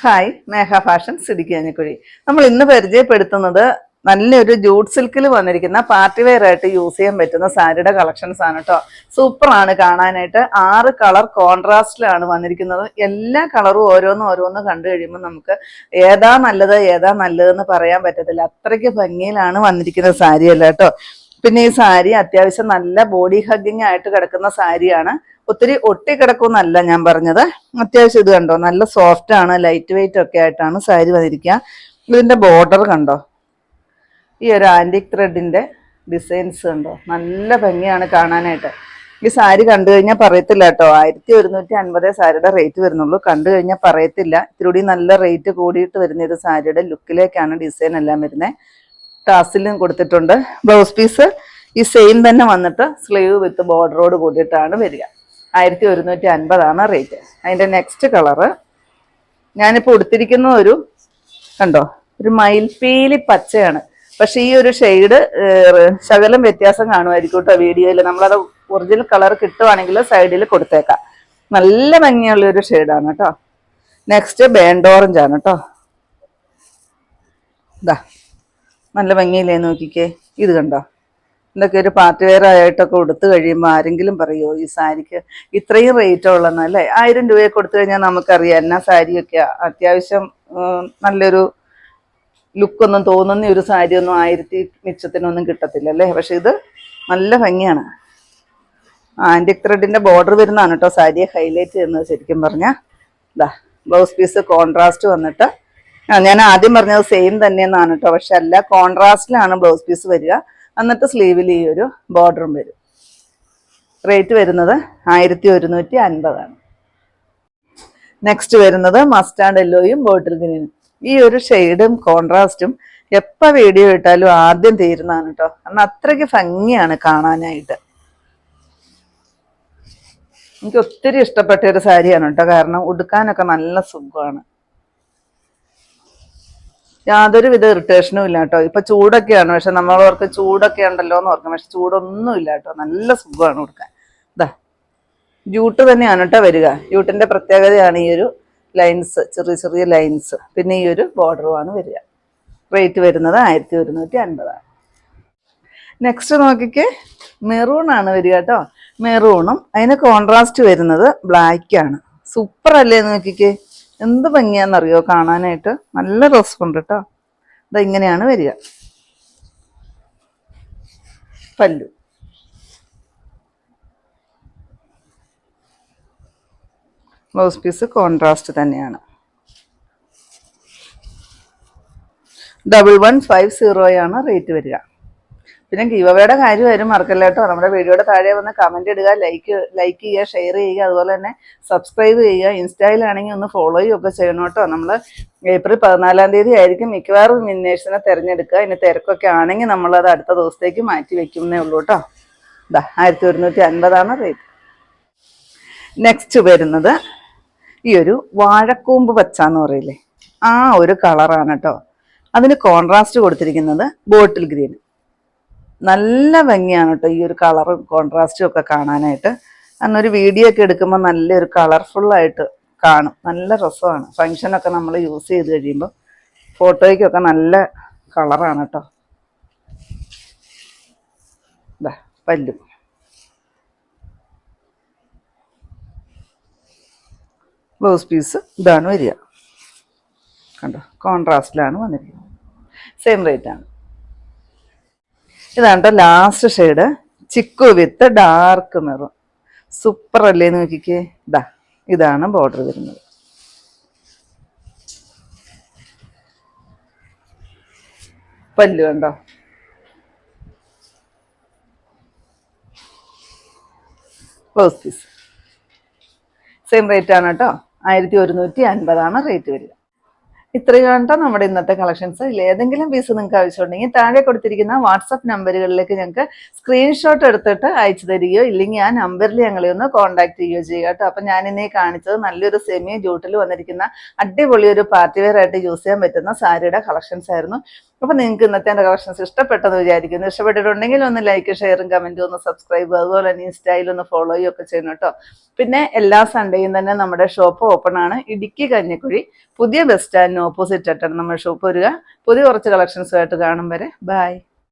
Hi, മേഘ fashion സിഡിക്കാഞ്ഞിക്കുഴി. നമ്മൾ ഇന്ന് പരിചയപ്പെടുത്തുന്നത് നല്ലൊരു ജൂട്ട് സിൽക്കിൽ വന്നിരിക്കുന്ന പാർട്ടി വെയർ ആയിട്ട് യൂസ് ചെയ്യാൻ പറ്റുന്ന സാരിയുടെ കളക്ഷൻസ് ആണ് കേട്ടോ. സൂപ്പറാണ് കാണാനായിട്ട്. 6 കളർ കോൺട്രാസ്റ്റിലാണ് വന്നിരിക്കുന്നത്. എല്ലാ കളറും ഓരോന്ന് കണ്ടു കഴിയുമ്പോൾ നമുക്ക് ഏതാ നല്ലതെന്ന് പറയാൻ പറ്റത്തില്ല. അത്രയ്ക്ക് ഭംഗിയിലാണ് വന്നിരിക്കുന്ന സാരിയല്ല കേട്ടോ. പിന്നെ ഈ സാരി അത്യാവശ്യം നല്ല ബോഡി ഹഗ്ഗിങ് ആയിട്ട് കിടക്കുന്ന സാരിയാണ്. ഒത്തിരി ഒട്ടിക്കിടക്കുമെന്നല്ല ഞാൻ പറഞ്ഞത്. അത്യാവശ്യം ഇത് കണ്ടോ, നല്ല സോഫ്റ്റ് ആണ്, ലൈറ്റ് വെയിറ്റ് ഒക്കെ ആയിട്ടാണ് സാരി വന്നിരിക്കുക. ഇതിന്റെ ബോർഡർ കണ്ടോ, ഈ ഒരു ആന്റിക് ത്രെഡിന്റെ ഡിസൈൻസ് കണ്ടോ, നല്ല ഭംഗിയാണ് കാണാനായിട്ട്. ഈ സാരി കണ്ടു കഴിഞ്ഞാൽ പറയത്തില്ല കേട്ടോ. 1150 സാരിയുടെ റേറ്റ് വരുന്നുള്ളൂ. കണ്ടു കഴിഞ്ഞാൽ പറയത്തില്ല. ഇത്തിരി നല്ല റേറ്റ് കൂടിയിട്ട് വരുന്ന ഒരു സാരിയുടെ ലുക്കിലേക്കാണ് ഡിസൈൻ എല്ലാം വരുന്നത്. ടാസിലും കൊടുത്തിട്ടുണ്ട്. ബ്ലൗസ് പീസ് ഈ സെയിം തന്നെ വന്നിട്ട് സ്ലീവ് വിത്ത് ബോർഡറോട് കൂടിയിട്ടാണ് വരിക. 1150 റേറ്റ്. അതിൻ്റെ നെക്സ്റ്റ് കളറ് ഞാനിപ്പോൾ ഉടുത്തിരിക്കുന്ന ഒരു കണ്ടോ, ഒരു മയിൽപ്പീലി പച്ചയാണ്. പക്ഷെ ഈ ഒരു ഷെയ്ഡ് ശകലം വ്യത്യാസം കാണുമായിരിക്കും കേട്ടോ വീഡിയോയിൽ. നമ്മളത് ഒറിജിനൽ കളർ കിട്ടുവാണെങ്കിൽ സൈഡിൽ കൊടുത്തേക്കാം. നല്ല ഭംഗിയുള്ള ഒരു ഷെയ്ഡാണ് കേട്ടോ. നെക്സ്റ്റ് ബേൺഡ് ഓറഞ്ച് ആണ് കേട്ടോ. ഇതാ നല്ല ഭംഗിയില്ലേ, നോക്കിക്കേ. ഇത് കണ്ടോ, ഇതൊക്കെ ഒരു പാർട്ടി വെയർ ആയിട്ടൊക്കെ കൊടുത്തു കഴിയുമ്പോൾ ആരെങ്കിലും പറയുമോ ഈ സാരിക്ക് ഇത്രയും റേറ്റ് ഉള്ളതെന്നല്ലേ? 1000 രൂപയെ കൊടുത്തു കഴിഞ്ഞാൽ നമുക്കറിയാം എന്നാ സാരിയൊക്കെ അത്യാവശ്യം നല്ലൊരു ലുക്കൊന്നും തോന്നുന്ന ഒരു സാരി ഒന്നും 1000 മിച്ചത്തിനൊന്നും കിട്ടത്തില്ലല്ലേ. പക്ഷെ ഇത് നല്ല ഭംഗിയാണ്. ആന്റിക് ത്രെഡിന്റെ ബോർഡർ വരുന്നതാണ് കേട്ടോ സാരിയെ ഹൈലൈറ്റ് ചെയ്യുന്നത് ശരിക്കും പറഞ്ഞാൽ. ഇതാ ബ്ലൗസ് പീസ് കോൺട്രാസ്റ്റ് വന്നിട്ട്, ഞാൻ ആദ്യം പറഞ്ഞത് സെയിം തന്നെയെന്നാണ് കേട്ടോ. പക്ഷെ അല്ല, കോൺട്രാസ്റ്റിലാണ് ബ്ലൗസ് പീസ് വരിക. എന്നിട്ട് സ്ലീവിൽ ഈ ഒരു ബോർഡറും വരും. റേറ്റ് വരുന്നത് 1150. നെക്സ്റ്റ് വരുന്നത് മസ്റ്റാർഡ് യെല്ലോയും ബോട്ടിൽ ഗ്രീനും. ഈ ഒരു ഷെയ്ഡും കോൺട്രാസ്റ്റും എപ്പോൾ വീഡിയോ ഇട്ടാലും ആദ്യം തീരുന്നതാണ് കേട്ടോ. കാരണം അത്രയ്ക്ക് ഭംഗിയാണ് കാണാനായിട്ട്. എനിക്ക് ഒത്തിരി ഇഷ്ടപ്പെട്ട ഒരു സാരിയാണ് കേട്ടോ. കാരണം ഉടുക്കാനൊക്കെ നല്ല സുഖമാണ്. യാതൊരു വിധ ഇറിറ്റേഷനും ഇല്ല കേട്ടോ. ഇപ്പൊ ചൂടൊക്കെയാണ്, പക്ഷെ നമ്മളവർക്ക് ചൂടൊക്കെ ഉണ്ടല്ലോ എന്ന് ഓർക്കും. പക്ഷെ ചൂടൊന്നും ഇല്ല കേട്ടോ. നല്ല സുഖമാണ് കൊടുക്കാൻ. ഇതാ ജൂട്ട് തന്നെയാണ് കേട്ടോ വരിക. ജൂട്ടിന്റെ പ്രത്യേകതയാണ് ഈ ഒരു ലൈൻസ്, ചെറിയ ചെറിയ ലൈൻസ്. പിന്നെ ഈ ഒരു ബോർഡറുമാണ് വരിക. റേറ്റ് വരുന്നത് 1150. നെക്സ്റ്റ് നോക്കിക്കേ, മെറൂൺ ആണ് വരിക കേട്ടോ. മെറൂണും അതിന് കോൺട്രാസ്റ്റ് വരുന്നത് ബ്ലാക്ക് ആണ്. സൂപ്പർ അല്ലേ, നോക്കിക്കേ. എന്ത് ഭംഗിയാണെന്നറിയോ കാണാനായിട്ട്. നല്ല രസമുണ്ട് കേട്ടോ. ഇതാ ഇങ്ങനെയാണ് വരിക പല്ലു. ബ്ലൗസ് പീസ് കോൺട്രാസ്റ്റ് തന്നെയാണ്. 1150 റേറ്റ് വരിക. പിന്നെ ഗീവ് അവേയുടെ കാര്യം വരും മറക്കല്ല കേട്ടോ. നമ്മുടെ വീഡിയോയുടെ താഴെ വന്ന് കമന്റ് ഇടുക, ലൈക്ക് ചെയ്യുക, ഷെയർ ചെയ്യുക, അതുപോലെ തന്നെ സബ്സ്ക്രൈബ് ചെയ്യുക. ഇൻസ്റ്റയിലാണെങ്കിൽ ഒന്ന് ഫോളോ ചെയ്യുകയൊക്കെ ചെയ്യണം കേട്ടോ. നമ്മൾ ഏപ്രിൽ 14 ആയിരിക്കും മിക്കവാറും വിന്നേഴ്സിനെ തിരഞ്ഞെടുക്കുക. ഇനി തിരക്കൊക്കെ ആണെങ്കിൽ നമ്മളത് അടുത്ത ദിവസത്തേക്ക് മാറ്റി വെക്കുന്നേ ഉള്ളൂ കേട്ടോ. ഇതാ 1150 റേറ്റ്. നെക്സ്റ്റ് വരുന്നത് ഈ ഒരു വാഴക്കൂമ്പ് പച്ച എന്ന് പറയില്ലേ, ആ ഒരു കളറാണ് കേട്ടോ. അതിന് കോൺട്രാസ്റ്റ് കൊടുത്തിരിക്കുന്നത് ബോട്ടിൽ ഗ്രീൻ. നല്ല ഭംഗിയാണ് കേട്ടോ ഈ ഒരു കളറും കോൺട്രാസ്റ്റും ഒക്കെ കാണാനായിട്ട്. അന്നൊരു വീഡിയോ ഒക്കെ എടുക്കുമ്പോൾ നല്ലൊരു കളർഫുള്ളായിട്ട് കാണും. നല്ല രസമാണ്. ഫങ്ഷനൊക്കെ നമ്മൾ യൂസ് ചെയ്ത് കഴിയുമ്പോൾ ഫോട്ടോയ്ക്കൊക്കെ നല്ല കളറാണ് കേട്ടോ. ഇതാ പല്ലു. ബ്ലൗസ് പീസ് ഇതാണ് വരിക കണ്ടോ, കോൺട്രാസ്റ്റിലാണ് വന്നിരിക്കുന്നത്. സെയിം റേറ്റാണ്. ഇതാണ് കേട്ടോ last shade, chikoo with dark maroon. Super അല്ലേ, നോക്കിക്കേ. ഇതാണ് ബോർഡർ വരുന്നത്. പല്ലു കണ്ടോ. ബ്ലൗസ് പീസ് സെയിം റേറ്റ് ആണ് കേട്ടോ. 1150 റേറ്റ് വരിക. ഇത്രയും കേട്ടോ നമ്മുടെ ഇന്നത്തെ കളക്ഷൻസ്. ഏതെങ്കിലും പീസ് നിങ്ങൾക്ക് ആവശ്യമുണ്ടെങ്കിൽ താഴെ കൊടുത്തിരിക്കുന്ന വാട്സപ്പ് നമ്പറുകളിലേക്ക് ഞങ്ങൾക്ക് സ്ക്രീൻഷോട്ട് എടുത്തിട്ട് അയച്ചു തരികയോ ഇല്ലെങ്കിൽ ആ നമ്പറിൽ ഞങ്ങളെ ഒന്ന് കോൺടാക്ട് ചെയ്യുകയോ ചെയ്യുക കേട്ടോ. അപ്പം ഞാൻ ഇന്നേ കാണിച്ചത് നല്ലൊരു സെമി ജൂട്ടിൽ വന്നിരിക്കുന്ന അടിപൊളി ഒരു പാർട്ടി വെയർ ആയിട്ട് യൂസ് ചെയ്യാൻ പറ്റുന്ന സാരിയുടെ കളക്ഷൻസ് ആയിരുന്നു. അപ്പൊ നിങ്ങൾക്ക് ഇന്നത്തെ എൻ്റെ കളക്ഷൻസ് ഇഷ്ടപ്പെട്ടെന്ന് വിചാരിക്കുന്നു. ഇഷ്ടപ്പെട്ടിട്ടുണ്ടെങ്കിൽ ഒന്ന് ലൈക്ക്, ഷെയറും കമന്റും, ഒന്ന് സബ്സ്ക്രൈബ്, അതുപോലെ തന്നെ ഇൻസ്റ്റയിൽ ഒന്ന് ഫോളോ ഒക്കെ ചെയ്യണം കേട്ടോ. പിന്നെ എല്ലാ സൺഡേയും തന്നെ നമ്മുടെ ഷോപ്പ് ഓപ്പൺ ആണ്. ഇടുക്കി കഞ്ഞിക്കുഴി പുതിയ ബസ് സ്റ്റാൻഡിന് ഓപ്പോസിറ്റ് ആയിട്ടാണ് നമ്മുടെ ഷോപ്പ് വരിക. പുതിയ കുറച്ച് കളക്ഷൻസുമായിട്ട് കാണും വരെ ബൈ.